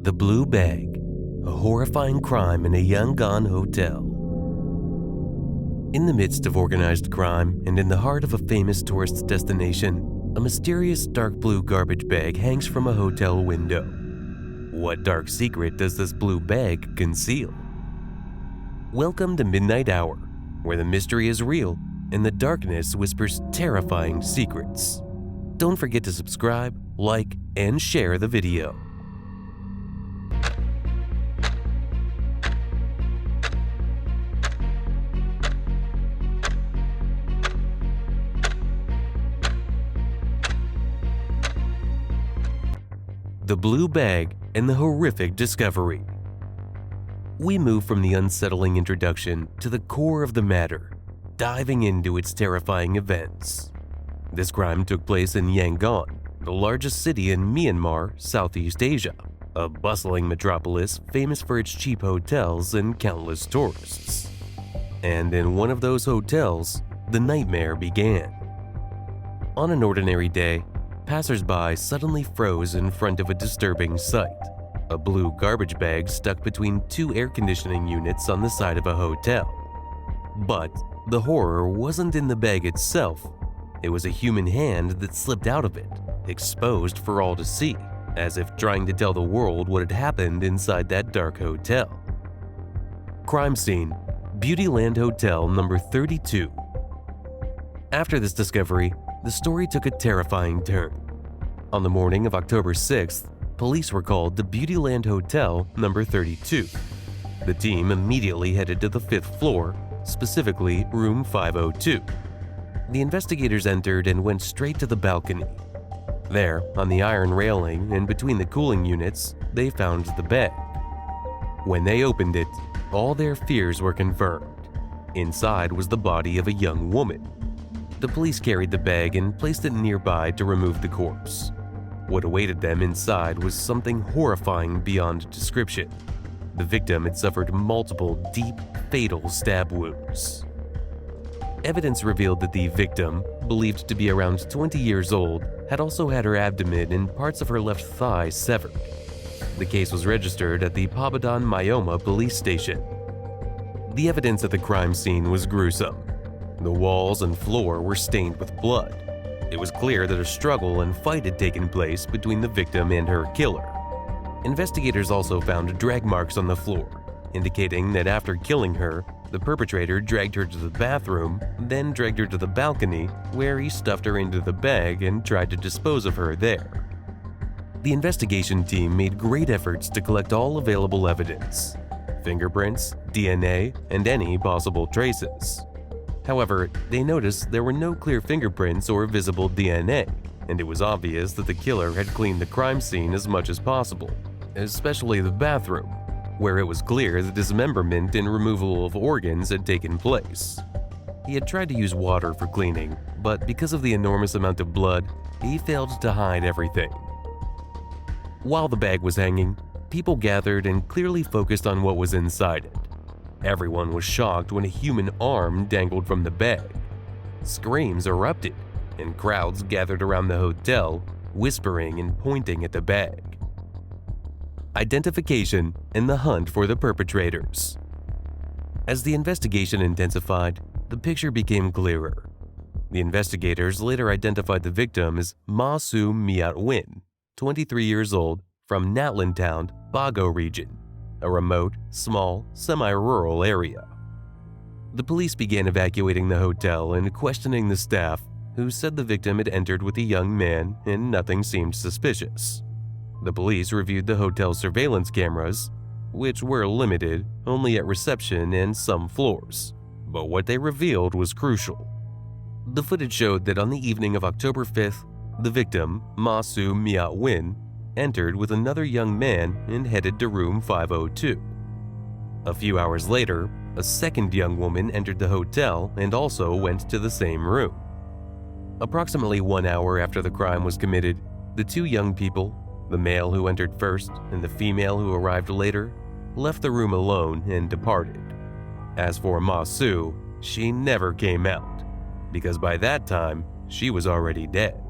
The Blue Bag, a horrifying crime in a Yangon hotel. In the midst of organized crime and in the heart of a famous tourist destination, a mysterious dark blue garbage bag hangs from a hotel window. What dark secret does this blue bag conceal? Welcome to Midnight Hour, where the mystery is real and the darkness whispers terrifying secrets. Don't forget to subscribe, like, and share the video. The Blue Bag and the Horrific Discovery. We move from the unsettling introduction to the core of the matter, diving into its terrifying events. This crime took place in Yangon, the largest city in Myanmar, Southeast Asia, a bustling metropolis famous for its cheap hotels and countless tourists. And in one of those hotels, the nightmare began. On an ordinary day, passers-by suddenly froze in front of a disturbing sight: a blue garbage bag stuck between two air conditioning units on the side of a hotel. But the horror wasn't in the bag itself. It was a human hand that slipped out of it, exposed for all to see, as if trying to tell the world what had happened inside that dark hotel. Crime scene: Beautyland Hotel number 32. After this discovery, the story took a terrifying turn. On the morning of October 6th, police were called to Beautyland Hotel number 32. The team immediately headed to the 5th floor, specifically room 502. The investigators entered and went straight to the balcony. There, on the iron railing and between the cooling units, they found the bag. When they opened it, all their fears were confirmed. Inside was the body of a young woman. The police carried the bag and placed it nearby to remove the corpse. What awaited them inside was something horrifying beyond description. The victim had suffered multiple deep, fatal stab wounds. Evidence revealed that the victim, believed to be around 20 years old, had also had her abdomen and parts of her left thigh severed. The case was registered at the Pabadan Myoma police station. The evidence at the crime scene was gruesome. The walls and floor were stained with blood. It was clear that a struggle and fight had taken place between the victim and her killer. Investigators also found drag marks on the floor, indicating that after killing her, the perpetrator dragged her to the bathroom, then dragged her to the balcony, where he stuffed her into the bag and tried to dispose of her there. The investigation team made great efforts to collect all available evidence: fingerprints, DNA, and any possible traces. However, they noticed there were no clear fingerprints or visible DNA, and it was obvious that the killer had cleaned the crime scene as much as possible, especially the bathroom, where it was clear the dismemberment and removal of organs had taken place. He had tried to use water for cleaning, but because of the enormous amount of blood, he failed to hide everything. While the bag was hanging, people gathered and clearly focused on what was inside it. Everyone was shocked when a human arm dangled from the bag. Screams erupted, and crowds gathered around the hotel, whispering and pointing at the bag. Identification and the hunt for the perpetrators. As the investigation intensified, the picture became clearer. The investigators later identified the victim as Ma Su Miat Win, 23 years old, from Natlan Town, Bago region, a remote, small, semi-rural area. The police began evacuating the hotel and questioning the staff, who said the victim had entered with a young man and nothing seemed suspicious. The police reviewed the hotel's surveillance cameras, which were limited only at reception and some floors, but what they revealed was crucial. The footage showed that on the evening of October 5th, the victim, Ma Su Miat Win, entered with another young man and headed to room 502. A few hours later, a second young woman entered the hotel and also went to the same room. Approximately 1 hour after the crime was committed, the two young people, the male who entered first and the female who arrived later, left the room alone and departed. As for Ma Su, she never came out, because by that time, she was already dead.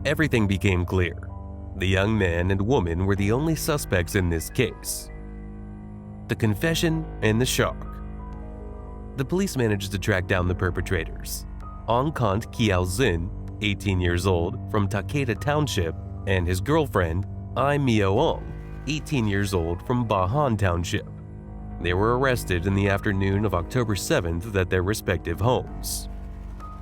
Everything became clear. The young man and woman were the only suspects in this case. The confession and the shock. The police managed to track down the perpetrators. Ongkant Kiao-zin, 18 years old, from Takeda Township, and his girlfriend, Ai Myo-ong, 18 years old, from Bahan Township. They were arrested in the afternoon of October 7th at their respective homes.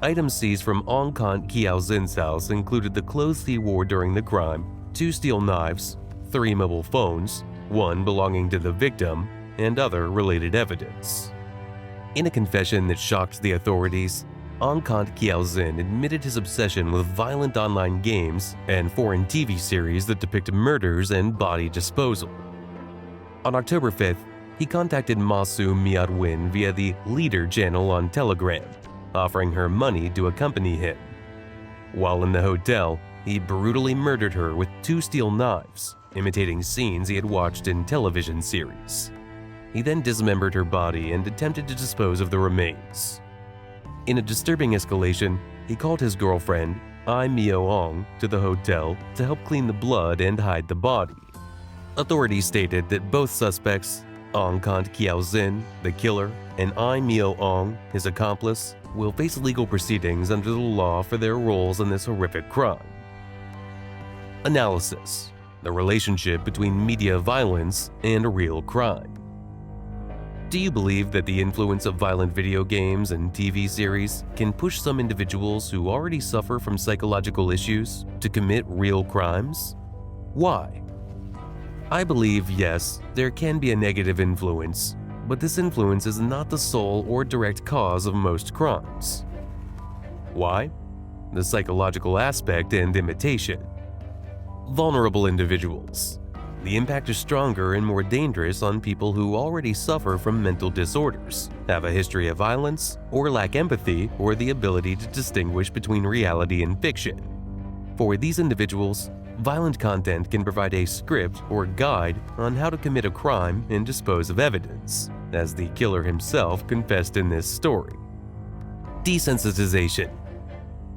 Items seized from Ongkant Kiao-zin's house included the clothes he wore during the crime, 2 steel knives, 3 mobile phones, 1 belonging to the victim, and other related evidence. In a confession that shocked the authorities, Ongkant Kiao-zin admitted his obsession with violent online games and foreign TV series that depict murders and body disposal. On October 5th, he contacted Masu Miat-win via the Leader channel on Telegram, offering her money to accompany him. While in the hotel, he brutally murdered her with 2 steel knives, imitating scenes he had watched in television series. He then dismembered her body and attempted to dispose of the remains. In a disturbing escalation, he called his girlfriend, Ai Myo-ong, to the hotel to help clean the blood and hide the body. Authorities stated that both suspects, Ongkant Kiao-zin, the killer, and Ai Myo-ong, his accomplice, will face legal proceedings under the law for their roles in this horrific crime. Analysis: the relationship between media violence and real crime. Do you believe that the influence of violent video games and TV series can push some individuals who already suffer from psychological issues to commit real crimes? Why? I believe, yes, there can be a negative influence, but this influence is not the sole or direct cause of most crimes. Why? The psychological aspect and imitation. Vulnerable individuals. The impact is stronger and more dangerous on people who already suffer from mental disorders, have a history of violence, or lack empathy or the ability to distinguish between reality and fiction. For these individuals, violent content can provide a script or guide on how to commit a crime and dispose of evidence, as the killer himself confessed in this story. Desensitization.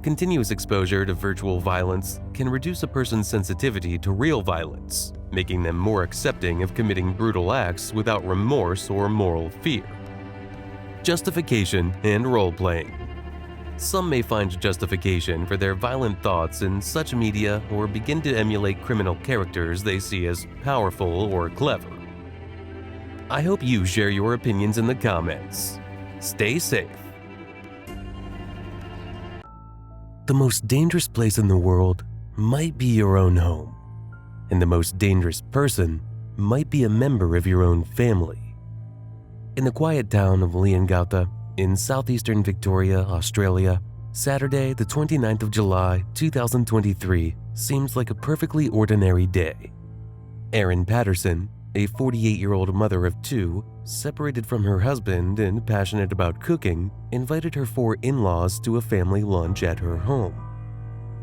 Continuous exposure to virtual violence can reduce a person's sensitivity to real violence, making them more accepting of committing brutal acts without remorse or moral fear. Justification and role-playing. Some may find justification for their violent thoughts in such media or begin to emulate criminal characters they see as powerful or clever. I hope you share your opinions in the comments. Stay safe. The most dangerous place in the world might be your own home, and the most dangerous person might be a member of your own family. In the quiet town of Leongatha, in southeastern Victoria, Australia, Saturday, the 29th of July, 2023, seems like a perfectly ordinary day. Erin Patterson, a 48-year-old mother of 2, separated from her husband and passionate about cooking, invited her 4 in-laws to a family lunch at her home.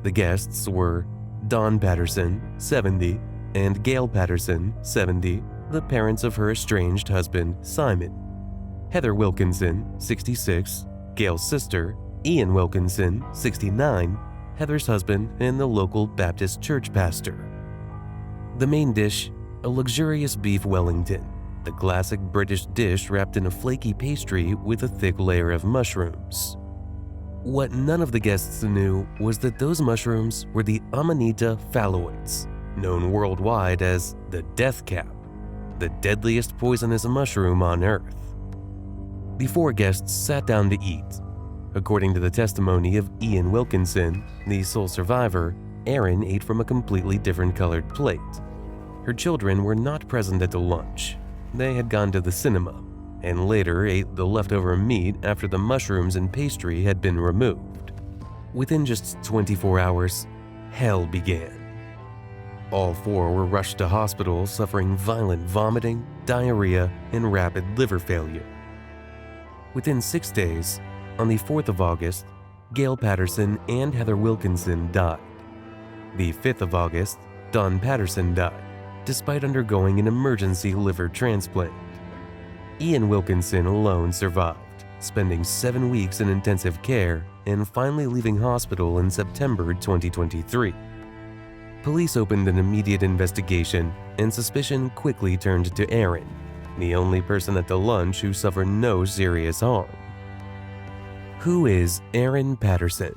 The guests were Dawn Patterson, 70, and Gail Patterson, 70, the parents of her estranged husband, Simon. Heather Wilkinson, 66, Gail's sister, Ian Wilkinson, 69, Heather's husband, and the local Baptist church pastor. The main dish, a luxurious beef Wellington, the classic British dish wrapped in a flaky pastry with a thick layer of mushrooms. What none of the guests knew was that those mushrooms were the Amanita phalloides, known worldwide as the death cap, the deadliest poisonous mushroom on Earth. The 4 guests sat down to eat. According to the testimony of Ian Wilkinson, the sole survivor, Erin ate from a completely different colored plate. Her children were not present at the lunch. They had gone to the cinema, and later ate the leftover meat after the mushrooms and pastry had been removed. Within just 24 hours, hell began. All 4 were rushed to hospital suffering violent vomiting, diarrhea, and rapid liver failure. Within 6 days, on the 4th of August, Gail Patterson and Heather Wilkinson died. The 5th of August, Dawn Patterson died, despite undergoing an emergency liver transplant. Ian Wilkinson alone survived, spending 7 weeks in intensive care and finally leaving hospital in September 2023. Police opened an immediate investigation, and suspicion quickly turned to Aaron, the only person at the lunch who suffered no serious harm. Who is Aaron Patterson?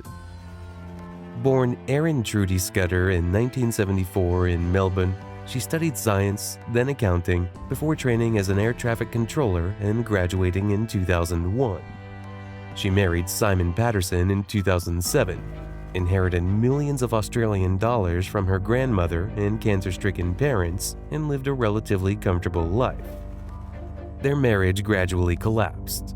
Born Erin Trudy Scudder in 1974 in Melbourne, she studied science, then accounting, before training as an air traffic controller and graduating in 2001. She married Simon Patterson in 2007, inherited millions of Australian dollars from her grandmother and cancer-stricken parents, and lived a relatively comfortable life. Their marriage gradually collapsed.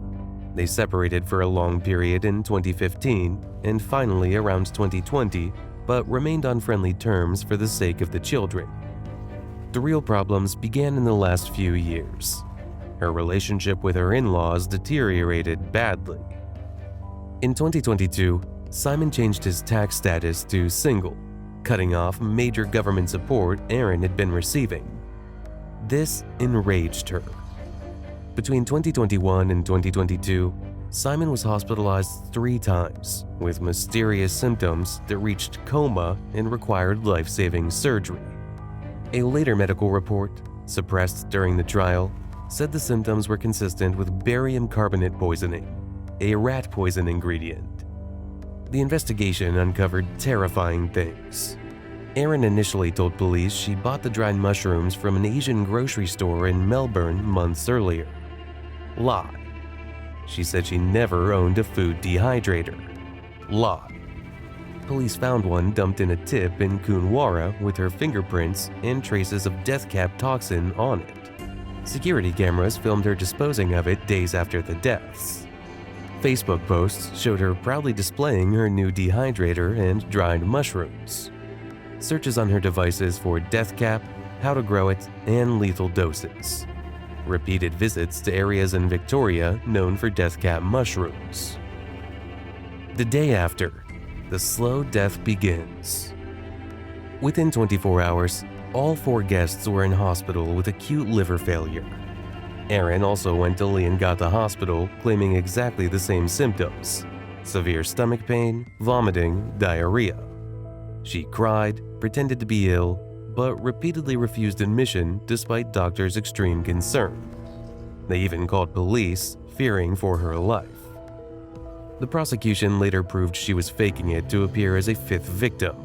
They separated for a long period in 2015 and finally around 2020, but remained on friendly terms for the sake of the children. The real problems began in the last few years. Her relationship with her in-laws deteriorated badly. In 2022, Simon changed his tax status to single, cutting off major government support Aaron had been receiving. This enraged her. Between 2021 and 2022, Simon was hospitalized 3 times with mysterious symptoms that reached coma and required life-saving surgery. A later medical report, suppressed during the trial, said the symptoms were consistent with barium carbonate poisoning, a rat poison ingredient. The investigation uncovered terrifying things. Aaron initially told police she bought the dried mushrooms from an Asian grocery store in Melbourne months earlier. Lie. She said she never owned a food dehydrator. Lie. Police found one dumped in a tip in Coonawarra with her fingerprints and traces of death cap toxin on it. Security cameras filmed her disposing of it days after the deaths. Facebook posts showed her proudly displaying her new dehydrator and dried mushrooms. Searches on her devices for death cap, how to grow it, and lethal doses. Repeated visits to areas in Victoria known for death cap mushrooms. The day after, the slow death begins. Within 24 hours, all 4 guests were in hospital with acute liver failure. Aaron also went to Leongatha Hospital claiming exactly the same symptoms: severe stomach pain, vomiting, diarrhea. She cried, pretended to be ill, but repeatedly refused admission despite doctors' extreme concern. They even called police, fearing for her life. The prosecution later proved she was faking it to appear as a 5th victim.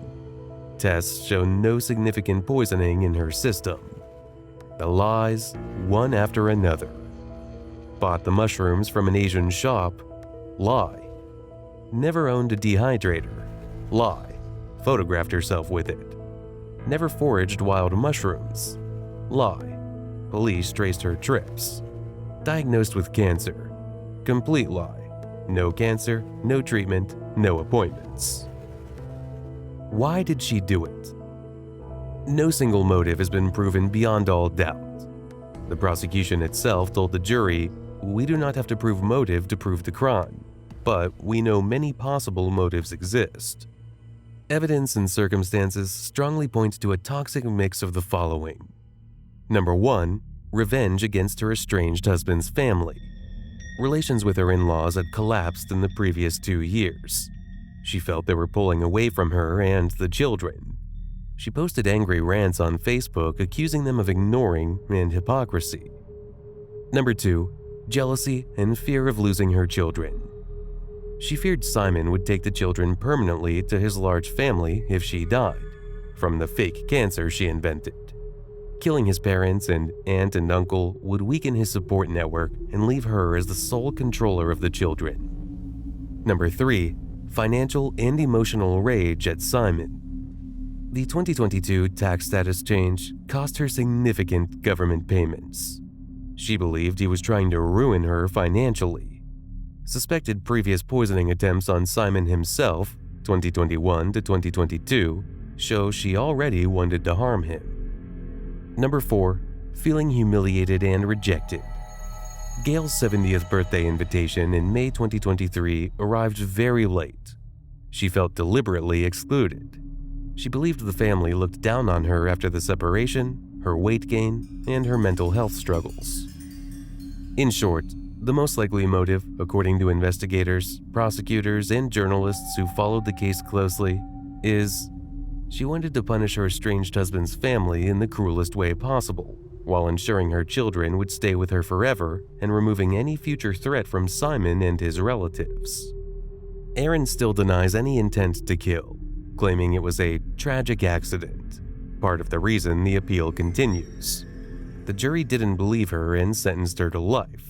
Tests show no significant poisoning in her system. The lies, one after another. Bought the mushrooms from an Asian shop. Lie. Never owned a dehydrator. Lie. Photographed herself with it. Never foraged wild mushrooms. Lie. Police traced her trips. Diagnosed with cancer. Complete lie. No cancer, no treatment, no appointments. Why did she do it? No single motive has been proven beyond all doubt. The prosecution itself told the jury, "We do not have to prove motive to prove the crime, but we know many possible motives exist." Evidence and circumstances strongly point to a toxic mix of the following. Number 1, revenge against her estranged husband's family. Relations with her in-laws had collapsed in the previous 2 years. She felt they were pulling away from her and the children. She posted angry rants on Facebook accusing them of ignoring and hypocrisy. Number 2, jealousy and fear of losing her children. She feared Simon would take the children permanently to his large family if she died, from the fake cancer she invented. Killing his parents and aunt and uncle would weaken his support network and leave her as the sole controller of the children. Number 3, financial and emotional rage at Simon. The 2022 tax status change cost her significant government payments. She believed he was trying to ruin her financially. Suspected previous poisoning attempts on Simon himself, 2021 to 2022, show she already wanted to harm him. Number 4, feeling humiliated and rejected. Gail's 70th birthday invitation in May 2023 arrived very late. She felt deliberately excluded. She believed the family looked down on her after the separation, her weight gain, and her mental health struggles. In short, the most likely motive, according to investigators, prosecutors, and journalists who followed the case closely, is She wanted to punish her estranged husband's family in the cruelest way possible, while ensuring her children would stay with her forever and removing any future threat from Simon and his relatives. Aaron still denies any intent to kill, claiming it was a tragic accident, part of the reason the appeal continues. The jury didn't believe her and sentenced her to life.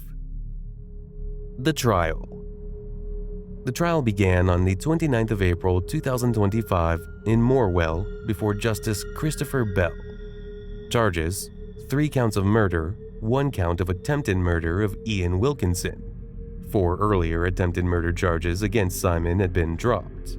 The trial. The trial began on the 29th of April 2025 in Morwell before Justice Christopher Bell. Charges: 3 counts of murder, 1 count of attempted murder of Ian Wilkinson. 4 earlier attempted murder charges against Simon had been dropped.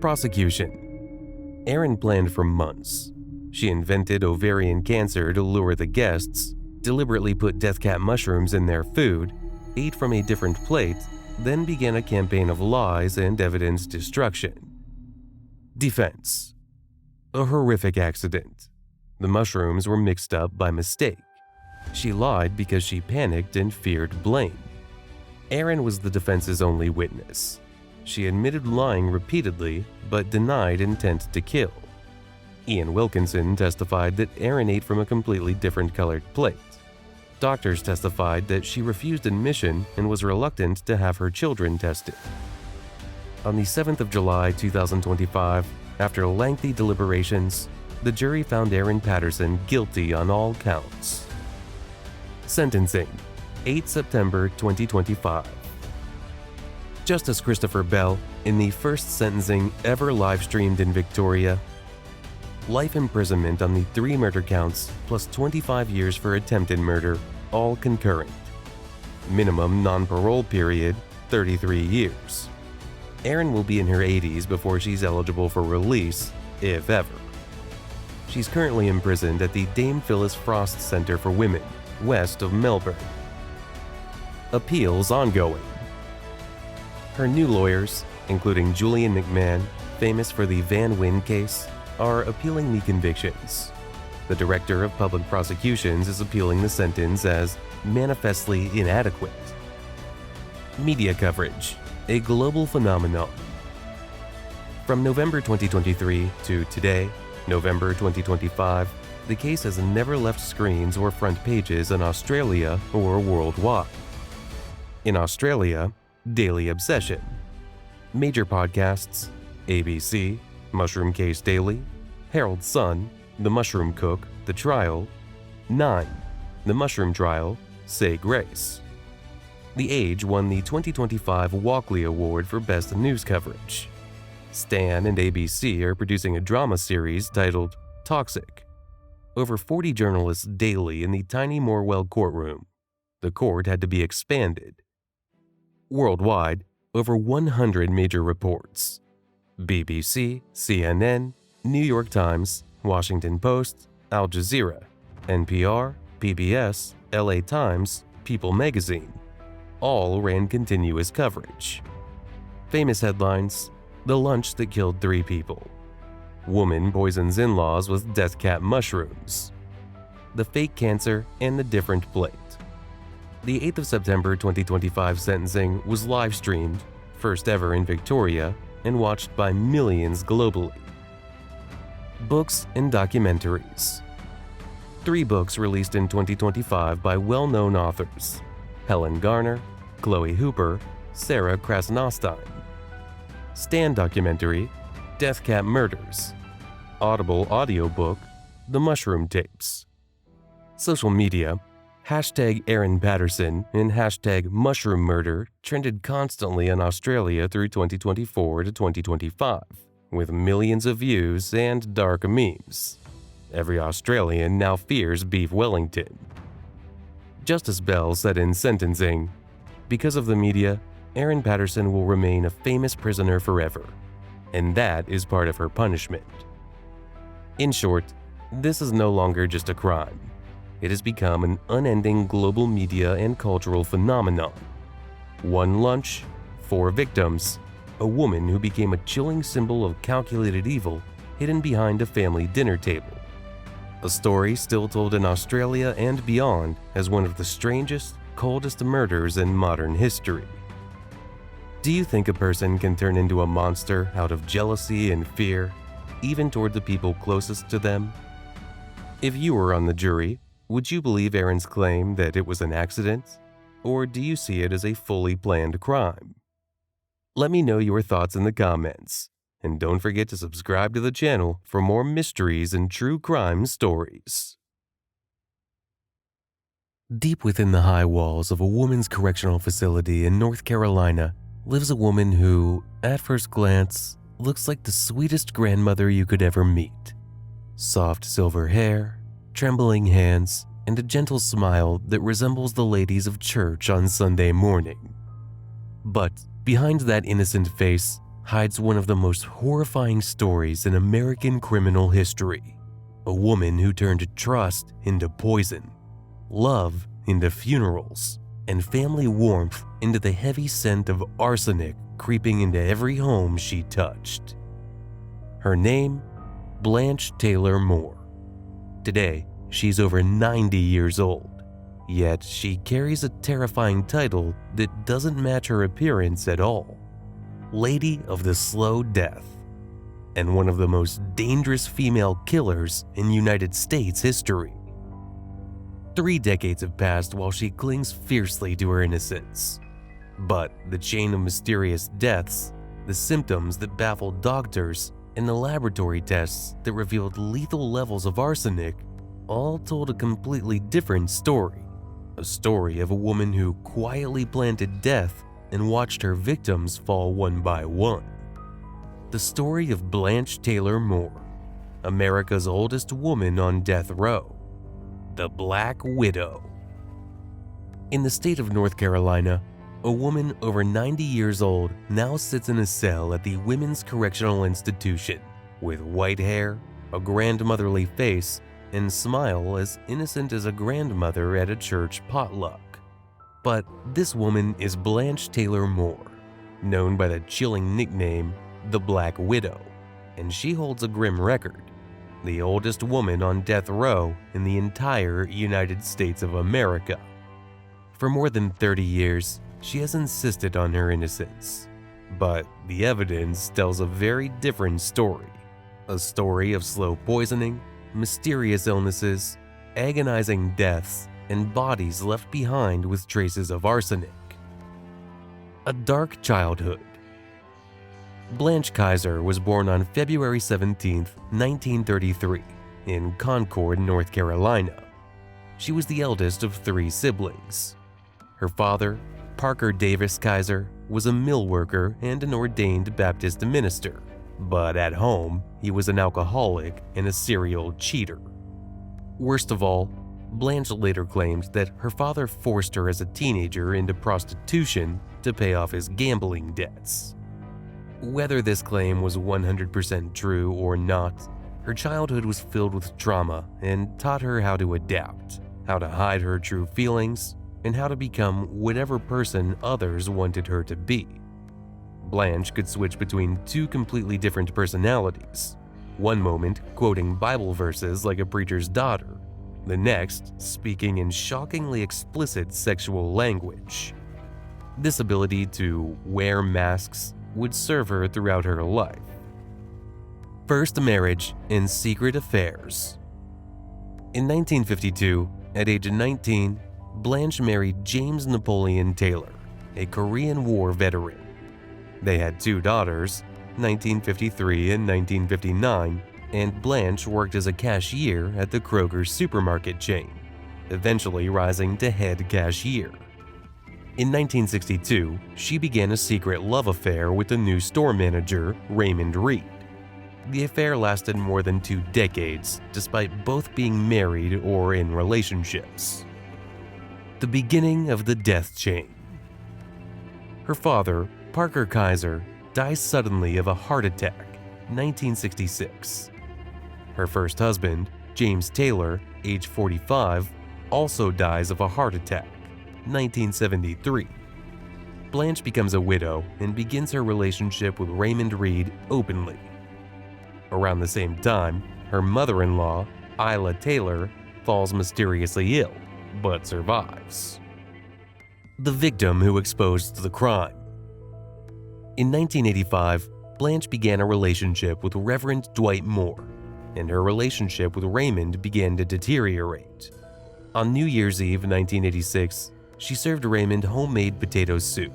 Prosecution. Aaron planned for months. She invented ovarian cancer to lure the guests, deliberately put death cap mushrooms in their food, ate from a different plate, then began a campaign of lies and evidence destruction. Defense. A horrific accident. The mushrooms were mixed up by mistake. She lied because she panicked and feared blame. Aaron was the defense's only witness. She admitted lying repeatedly, but denied intent to kill. Ian Wilkinson testified that Aaron ate from a completely different colored plate. Doctors testified that she refused admission and was reluctant to have her children tested. On the 7th of July 2025, after lengthy deliberations, the jury found Aaron Patterson guilty on all counts. Sentencing, 8 September 2025. Justice Christopher Bell, in the first sentencing ever live-streamed in Victoria, life imprisonment on the 3 murder counts plus 25 years for attempted murder, all concurrent. Minimum non-parole period, 33 years. Aaron will be in her 80s before she's eligible for release, if ever. She's currently imprisoned at the Dame Phyllis Frost Centre for Women, west of Melbourne. Appeals ongoing. Her new lawyers, including Julian McMahon, famous for the Van Wyn case, are appealing the convictions. The Director of Public Prosecutions is appealing the sentence as manifestly inadequate. Media coverage, a global phenomenon. From November 2023 to today, November 2025, the case has never left screens or front pages in Australia or worldwide. In Australia, Daily Obsession. Major podcasts: ABC, Mushroom Case Daily, Herald Sun, The Mushroom Cook, The Trial, 9, The Mushroom Trial, Say Grace. The Age won the 2025 Walkley Award for Best News Coverage. Stan and ABC are producing a drama series titled Toxic. Over 40 journalists daily in the tiny Morwell courtroom. The court had to be expanded. Worldwide, over 100 major reports. BBC, CNN, New York Times, Washington Post, Al Jazeera, NPR, PBS, LA Times, People magazine. All ran continuous coverage. Famous headlines: The lunch that killed 3 people. Woman poisons in-laws with death cap mushrooms. The fake cancer and the different plate. The 8th of September 2025 sentencing was live-streamed, first ever in Victoria, and watched by millions globally. Books and documentaries. 3 books released in 2025 by well-known authors: Helen Garner, Chloe Hooper, Sarah Krasnostein. Stan documentary, Death Cap Murders. Audible audiobook, The Mushroom Tapes. Social media, hashtag Aaron Patterson and hashtag Mushroom Murder trended constantly in Australia through 2024 to 2025, with millions of views and dark memes. Every Australian now fears beef Wellington. Justice Bell said in sentencing, "Because of the media, Aaron Patterson will remain a famous prisoner forever, and that is part of her punishment." In short, this is no longer just a crime. It has become an unending global media and cultural phenomenon. 1 lunch, 4 victims, a woman who became a chilling symbol of calculated evil hidden behind a family dinner table. A story still told in Australia and beyond as one of the strangest, coldest murders in modern history. Do you think a person can turn into a monster out of jealousy and fear? even toward the people closest to them? If you were on the jury, would you believe Aaron's claim that it was an accident? Or do you see it as a fully planned crime? Let me know your thoughts in the comments. And don't forget to subscribe to the channel for more mysteries and true crime stories. Deep within the high walls of a women's correctional facility in North Carolina lives a woman who, at first glance, looks like the sweetest grandmother you could ever meet. Soft silver hair, trembling hands, and a gentle smile that resembles the ladies of church on Sunday morning. But behind that innocent face hides one of the most horrifying stories in American criminal history. A woman who turned trust into poison, love into funerals, and family warmth into the heavy scent of arsenic creeping into every home she touched. Her name? Blanche Taylor Moore. Today, she's over 90 years old, yet she carries a terrifying title that doesn't match her appearance at all. Lady of the Slow Death, and one of the most dangerous female killers in United States history. 3 decades have passed while she clings fiercely to her innocence. But the chain of mysterious deaths, the symptoms that baffled doctors, and the laboratory tests that revealed lethal levels of arsenic all told a completely different story. A story of a woman who quietly planted death and watched her victims fall one by one. The story of Blanche Taylor Moore, America's oldest woman on death row. The Black Widow. In the state of North Carolina, a woman over 90 years old now sits in a cell at the Women's Correctional Institution with white hair, a grandmotherly face, and smile as innocent as a grandmother at a church potluck. But this woman is Blanche Taylor Moore, known by the chilling nickname, the Black Widow, and she holds a grim record. The oldest woman on death row in the entire United States of America. For more than 30 years, she has insisted on her innocence. But the evidence tells a very different story. A story of slow poisoning, mysterious illnesses, agonizing deaths, and bodies left behind with traces of arsenic. A dark childhood. Blanche Kaiser was born on February 17, 1933, in Concord, North Carolina. She was the eldest of 3 siblings. Her father, Parker Davis Kaiser, was a mill worker and an ordained Baptist minister, but at home, he was an alcoholic and a serial cheater. Worst of all, Blanche later claimed that her father forced her as a teenager into prostitution to pay off his gambling debts. Whether this claim was 100% true or not, her childhood was filled with trauma and taught her how to adapt, how to hide her true feelings, and how to become whatever person others wanted her to be. Blanche could switch between 2 completely different personalities, one moment quoting Bible verses like a preacher's daughter, the next speaking in shockingly explicit sexual language. This ability to wear masks would serve her throughout her life. First marriage and secret affairs. In 1952, at age 19, Blanche married James Napoleon Taylor, a Korean War veteran. They had 2 daughters, 1953 and 1959, and Blanche worked as a cashier at the Kroger supermarket chain, eventually rising to head cashier. In 1962, she began a secret love affair with the new store manager, Raymond Reed. The affair lasted more than 2 decades, despite both being married or in relationships. The beginning of the death chain. Her father, Parker Kaiser, dies suddenly of a heart attack, 1966. Her first husband, James Taylor, age 45, also dies of a heart attack, 1973. Blanche becomes a widow and begins her relationship with Raymond Reed openly. Around the same time, her mother-in-law, Isla Taylor, falls mysteriously ill, but survives. The victim who exposed the crime. In 1985, Blanche began a relationship with Reverend Dwight Moore, and her relationship with Raymond began to deteriorate. On New Year's Eve 1986, she served Raymond homemade potato soup.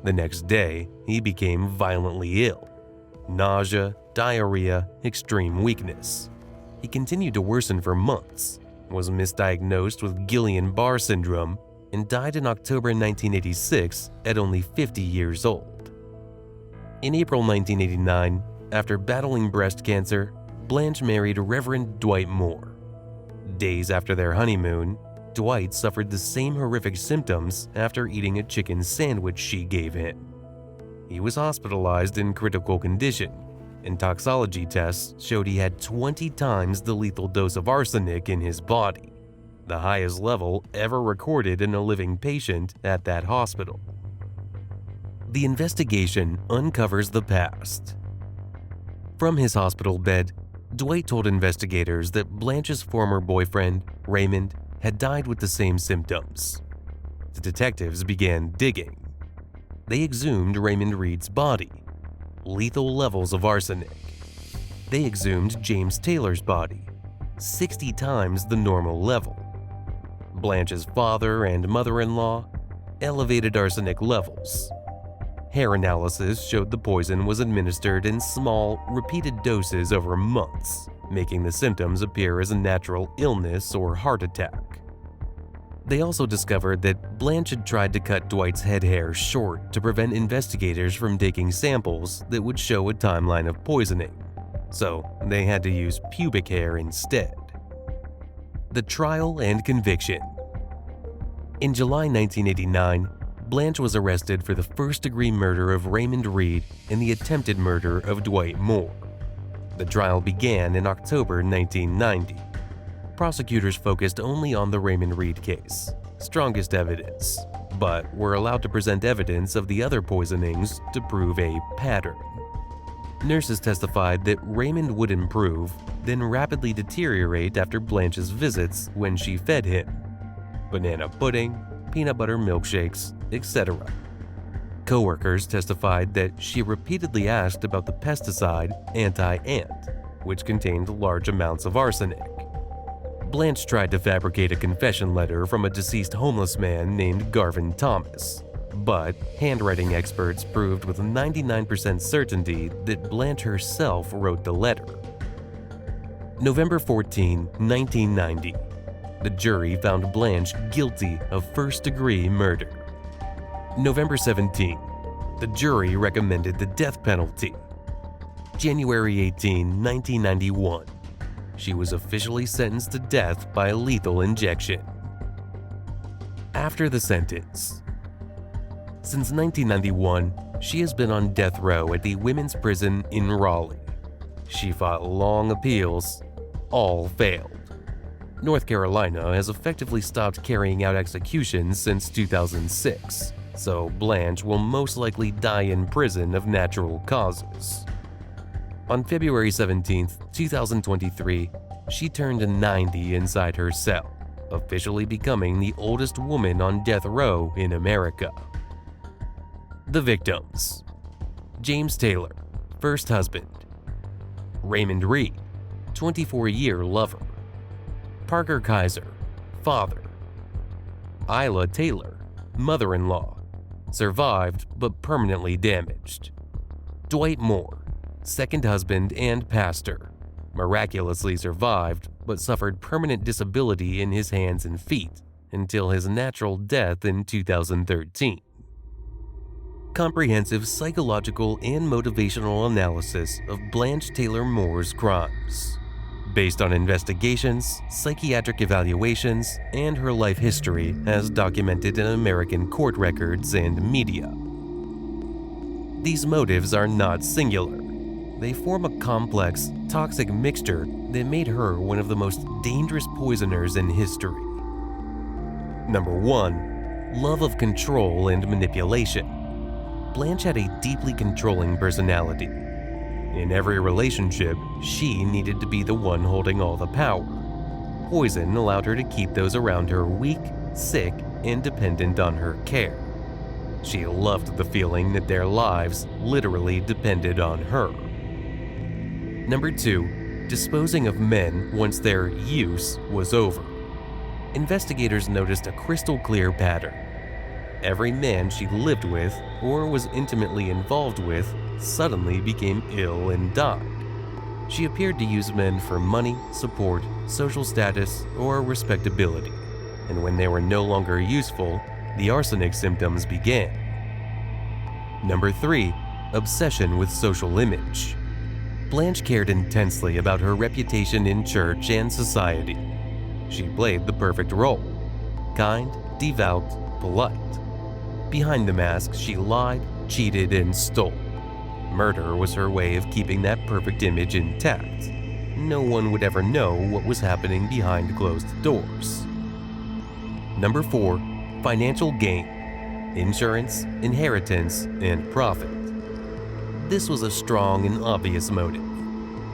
The next day, he became violently ill. Nausea, diarrhea, extreme weakness. He continued to worsen for months, was misdiagnosed with Guillain-Barré syndrome, and died in October 1986 at only 50 years old. In April 1989, after battling breast cancer, Blanche married Reverend Dwight Moore. Days after their honeymoon, Dwight suffered the same horrific symptoms after eating a chicken sandwich she gave him. He was hospitalized in critical condition, and toxicology tests showed he had 20 times the lethal dose of arsenic in his body, the highest level ever recorded in a living patient at that hospital. The investigation uncovers the past. From his hospital bed, Dwight told investigators that Blanche's former boyfriend, Raymond, had died with the same symptoms. The detectives began digging. They exhumed Raymond Reed's body. Lethal levels of arsenic. They exhumed James Taylor's body. 60 times the normal level. Blanche's father and mother-in-law, elevated arsenic levels. Hair analysis showed the poison was administered in small, repeated doses over months, making the symptoms appear as a natural illness or heart attack. They also discovered that Blanche had tried to cut Dwight's head hair short to prevent investigators from taking samples that would show a timeline of poisoning, so they had to use pubic hair instead. The trial and conviction. In July 1989, Blanche was arrested for the first-degree murder of Raymond Reed and the attempted murder of Dwight Moore. The trial began in October 1990. Prosecutors focused only on the Raymond Reed case, strongest evidence, but were allowed to present evidence of the other poisonings to prove a pattern. Nurses testified that Raymond would improve, then rapidly deteriorate after Blanche's visits when she fed him. Banana pudding, peanut butter milkshakes, etc. Coworkers testified that she repeatedly asked about the pesticide Anti-Ant, which contained large amounts of arsenic. Blanche tried to fabricate a confession letter from a deceased homeless man named Garvin Thomas, but handwriting experts proved with 99% certainty that Blanche herself wrote the letter. November 14, 1990. The jury found Blanche guilty of first-degree murder. November 17. The jury recommended the death penalty. January 18, 1991. She was officially sentenced to death by lethal injection. After the sentence. Since 1991, she has been on death row at the women's prison in Raleigh. She fought long appeals, all failed. North Carolina has effectively stopped carrying out executions since 2006, so Blanche will most likely die in prison of natural causes. On February 17, 2023, she turned 90 inside her cell, officially becoming the oldest woman on death row in America. The victims: James Taylor, first husband; Raymond Reed, 24-year lover; Parker Kaiser, father; Isla Taylor, mother-in-law, survived but permanently damaged; Dwight Moore, second husband and pastor, miraculously survived but suffered permanent disability in his hands and feet until his natural death in 2013. Comprehensive psychological and motivational analysis of Blanche Taylor Moore's crimes, based on investigations, psychiatric evaluations, and her life history as documented in American court records and media. These motives are not singular. They form a complex, toxic mixture that made her one of the most dangerous poisoners in history. Number 1. Love of control and manipulation. Blanche had a deeply controlling personality. In every relationship, she needed to be the one holding all the power. Poison allowed her to keep those around her weak, sick, and dependent on her care. She loved the feeling that their lives literally depended on her. Number 2. Disposing of men once their use was over. Investigators noticed a crystal clear pattern. Every man she lived with or was intimately involved with suddenly became ill and died. She appeared to use men for money, support, social status, or respectability, and when they were no longer useful, the arsenic symptoms began. Number 3. Obsession with social image. Blanche cared intensely about her reputation in church and society. She played the perfect role: kind, devout, polite. Behind the mask, she lied, cheated, and stole. Murder was her way of keeping that perfect image intact. No one would ever know what was happening behind closed doors. Number 4. Financial gain. Insurance, inheritance, and profit. This was a strong and obvious motive.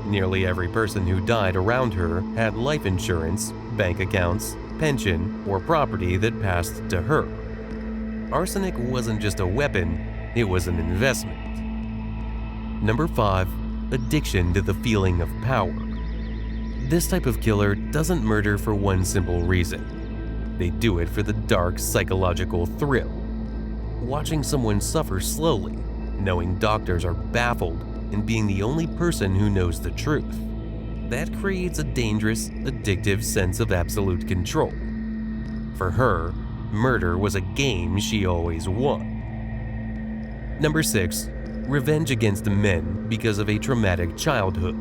Nearly every person who died around her had life insurance, bank accounts, pension, or property that passed to her. Arsenic wasn't just a weapon, it was an investment. Number 5. Addiction to the feeling of power. This type of killer doesn't murder for one simple reason. They do it for the dark psychological thrill. Watching someone suffer slowly, knowing doctors are baffled, and being the only person who knows the truth. That creates a dangerous, addictive sense of absolute control. For her, murder was a game she always won. Number 6. Revenge against men because of a traumatic childhood.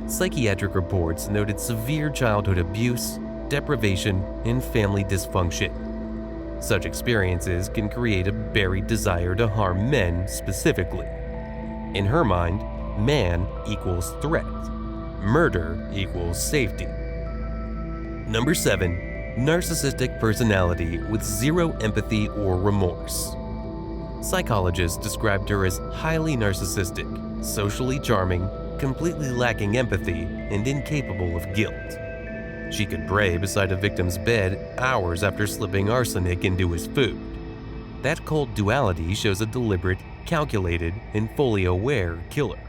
Psychiatric reports noted severe childhood abuse, deprivation, and family dysfunction. Such experiences can create a buried desire to harm men specifically. In her mind, man equals threat. Murder equals safety. Number 7. Narcissistic personality with zero empathy or remorse. Psychologists described her as highly narcissistic, socially charming, completely lacking empathy, and incapable of guilt. She could pray beside a victim's bed hours after slipping arsenic into his food. That cold duality shows a deliberate, calculated, and fully aware killer.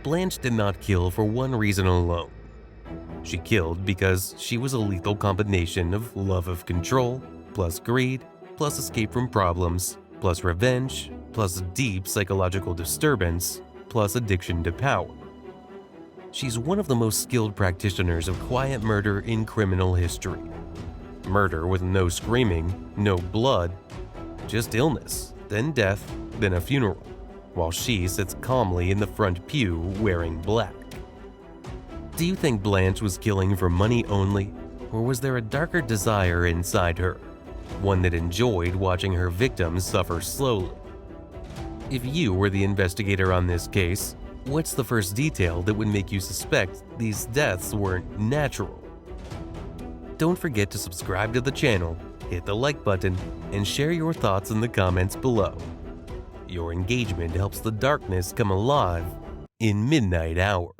Blanche did not kill for one reason alone. She killed because she was a lethal combination of love of control, plus greed, plus escape from problems, plus revenge, plus deep psychological disturbance, plus addiction to power. She's one of the most skilled practitioners of quiet murder in criminal history. Murder with no screaming, no blood, just illness, then death, then a funeral, while she sits calmly in the front pew wearing black. Do you think Blanche was killing for money only, or was there a darker desire inside her? One that enjoyed watching her victims suffer slowly. If you were the investigator on this case, what's the first detail that would make you suspect these deaths weren't natural? Don't forget to subscribe to the channel, hit the like button, and share your thoughts in the comments below. Your engagement helps the darkness come alive in midnight hour.